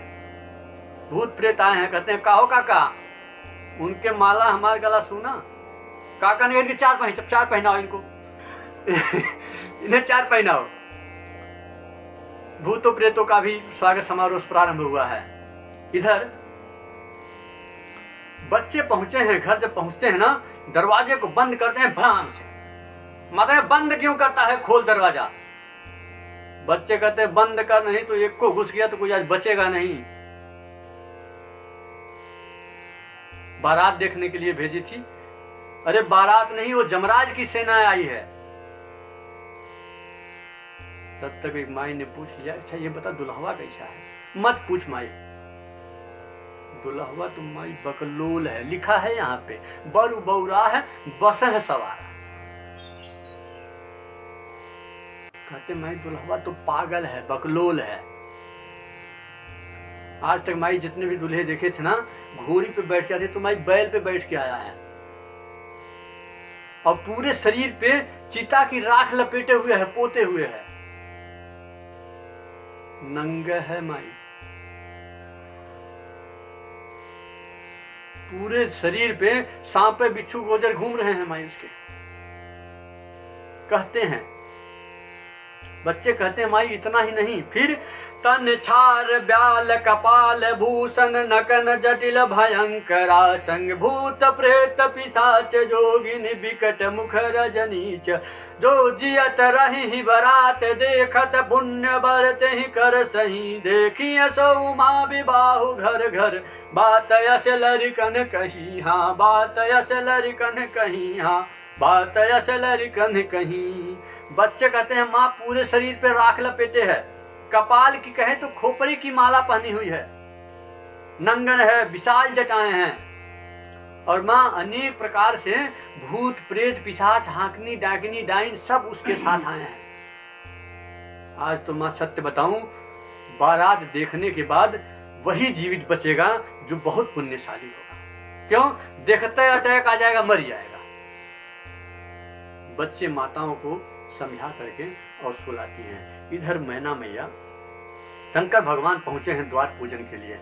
भूत प्रेत आए हैं, कहते हैं काहो काका, उनके माला हमारा गला सुना। काका ने इनके चार पहनाओ इनको इन्हें चार पहनाओ। भूतों प्रेतों का भी स्वागत समारोह प्रारंभ हुआ है। इधर बच्चे पहुंचे हैं घर। जब पहुंचते हैं ना, दरवाजे को बंद करते हैं भ्राम से। माता बंद क्यों करता है, खोल दरवाजा। बच्चे कहते हैं बंद कर, नहीं तो एक को घुस गया तो कोई आज बचेगा नहीं। बारात देखने के लिए भेजी थी। अरे बारात नहीं, वो जमराज की सेना आई है। तब तक एक माई ने पूछ लिया, अच्छा ये बता दुल्हवा कैसा है। मत पूछ माई, दुल्हवा तो माई बकलोल है। लिखा है यहाँ पे, बरु बौरा है बस है सवारा। कहते माई दुल्हवा तो पागल है, बकलोल है। आज तक माई जितने भी दूल्हे देखे थे ना, घोड़ी पे बैठ के आते, तो माई बैल पे बैठ के आया है और पूरे शरीर पे चिता की राख लपेटे हुए है, पोते हुए है। नंगा है माई, पूरे शरीर पे सांप पे बिच्छू गोजर घूम रहे हैं माई उसके। कहते हैं बच्चे, कहते हैं माई इतना ही नहीं, फिर तन छार ब्याल कपाल भूषण नकन जटिल भयंकरा संग भूत प्रेत पिशाच जोगिनी विकट मुख रजनीच। जो जियत रही बरात देखत पुण्य बरते ही कर सही। देखिए सो उमा विबाहु घर घर बात यस लरिकन कही। हाँ बात यस लरिकन कही, हाँ बात यस लरिकन कही। बच्चे कहते हैं माँ पूरे शरीर पे राख लपेटे है, कपाल की कहे तो खोपड़ी की माला पहनी हुई है, नंगन है, विशाल जटाएं हैं। और माँ अनेक प्रकार से भूत प्रेत पिशाच हाकनी डाकिनी डाइन सब उसके साथ आए हैं। आज तो माँ सत्य बताऊं, बारात देखने के बाद वही जीवित बचेगा जो बहुत पुण्यशाली होगा। क्यों? देखते अटैक आ जाएगा, मर जाएगा। बच्चे माताओं को समझा करके और सुलाती हैं। इधर मैना मैया, शंकर भगवान पहुंचे हैं द्वार पूजन के लिए।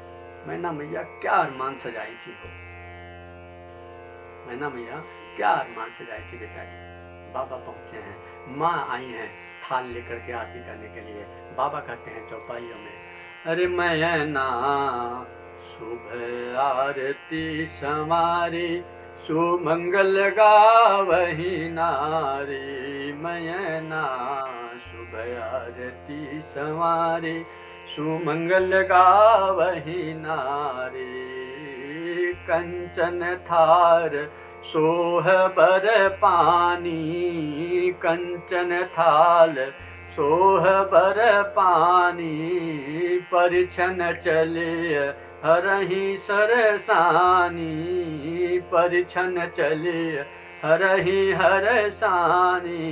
मैना मैया क्या अरमान सजाई थी हो, मैना मैया क्या अरमान सजाई थी बेचारी। बाबा पहुंचे हैं, माँ आई हैं थाल लेकर के आरती करने के लिए। बाबा कहते हैं चौपाइयों में, अरे मैना शुभ आरती संवारी सुमंगल गावही नारी। मैना शुभ आरती संवारी सुमंगल गावही नारी। कंचन थार सोह बर पानी, कंचन थाल सोह बर पानी। परिछन चले हरहि सरसानी, परिछन चले हरहि हरसानी।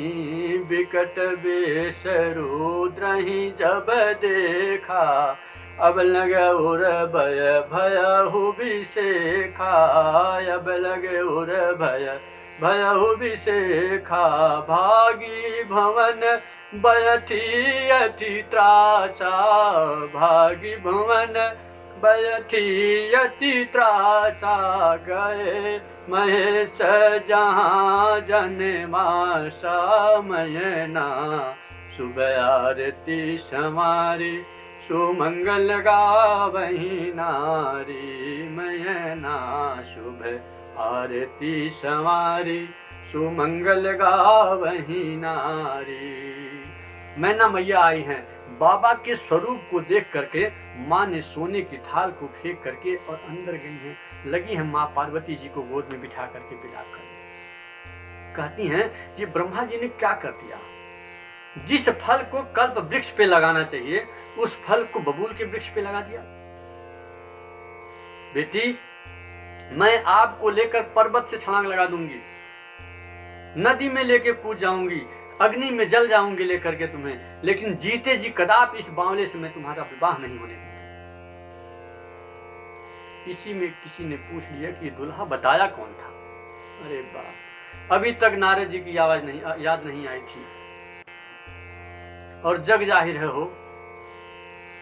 विकट वेश रुद्रहि जब देखा, अब लगे उर भय भयहु बिसेखा। अब लगे उर भय भयहु विशेखा भागी भवन बैठी अति त्रासा भागी भवन बैठी अति त्रासा गए महेश जहाँ जन्मासा मयना सुबह आरती समारी सुमंगल गावही नारी मयना शुभ आरती संवारी सुमंगल गावही नारी। मैना मैया आई हैं, बाबा के स्वरूप को देख करके माँ ने सोने की थाल को फेंक करके और अंदर गई हैं, लगी हैं माँ पार्वती जी को गोद में बिठा करके विलाप कर। कहती हैं ये ब्रह्मा जी ने क्या कर दिया, जिस फल को कल्प वृक्ष पे लगाना चाहिए उस फल को बबूल के वृक्ष पे लगा दिया। बेटी मैं आपको लेकर पर्वत से छलांग लगा दूंगी, नदी में लेके कूद जाऊंगी, अग्नि में जल जाऊंगी लेकर के तुम्हें, लेकिन जीते जी कदापि इस बावले से मैं तुम्हारा विवाह नहीं होने दूंगी। इसी में किसी ने पूछ लिया कि दुल्हा बताया कौन था। अरे बाप, अभी तक नारद जी की आवाज नहीं याद नहीं आई थी। और जग जाहिर है हो,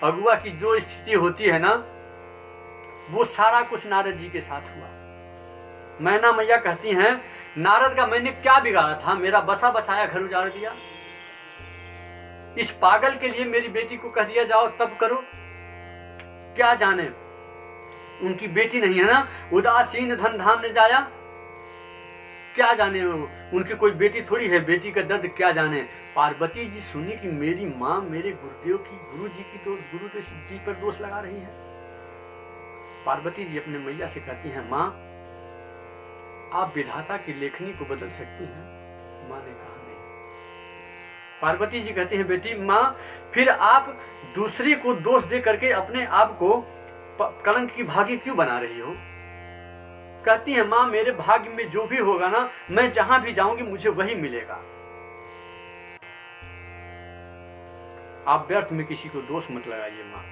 अगुआ की जो स्थिति होती है ना वो सारा कुछ नारद जी के साथ हुआ। मैना मैया कहती हैं नारद का मैंने क्या बिगाड़ा था, मेरा बसा बसाया घर उजाड़ दिया। इस पागल के लिए मेरी बेटी को कह दिया जाओ तब करो, क्या जाने उनकी बेटी नहीं है ना, उदासीन धन धाम ने जाया, क्या जाने उनकी कोई बेटी थोड़ी है, बेटी का दर्द क्या जाने। पार्वती जी सुनी कि मेरी माँ मेरे गुरुदेव की गुरु जी पर दोष लगा रही है। पार्वती जी अपने मैया से कहती हैं माँ आप विधाता की लेखनी को बदल सकती हैं। माँ ने कहा नहीं। पार्वती जी कहती हैं बेटी माँ फिर आप दूसरे को दोष दे करके अपने आप को कलंक की भागी क्यों बना रही हो। कहती है माँ मेरे भाग्य में जो भी होगा ना, मैं जहां भी जाऊंगी मुझे वही मिलेगा। आप व्यर्थ में किसी को दोष मत लगाइए माँ।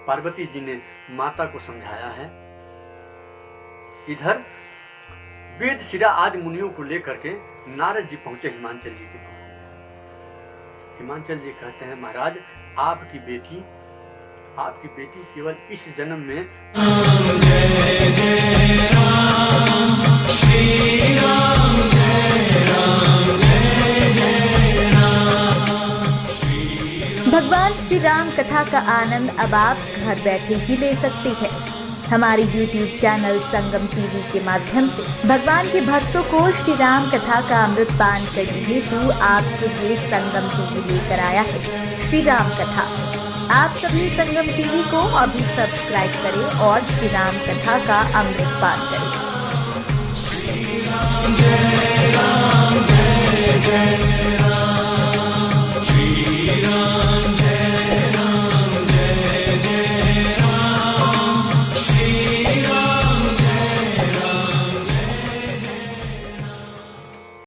पार्वती जी ने माता को समझाया है। इधर वेद शिरा आदि मुनियों को लेकर के नारद जी पहुंचे हिमांचल जी के पास। हिमांचल जी कहते हैं महाराज आपकी बेटी केवल इस जन्म में जय जय राम श्री राम जय राम जय जय राम। भगवान श्री राम कथा का आनंद अब आप घर बैठे ही ले सकते हैं। हमारे YouTube चैनल संगम टीवी के माध्यम से भगवान के भक्तों को श्री राम कथा का अमृत पान करने हेतु आपके लिए संगम टीवी लेकर आया है श्री राम कथा। आप सभी संगम टीवी को अभी सब्सक्राइब करें और श्री राम कथा का अमृत पान करें।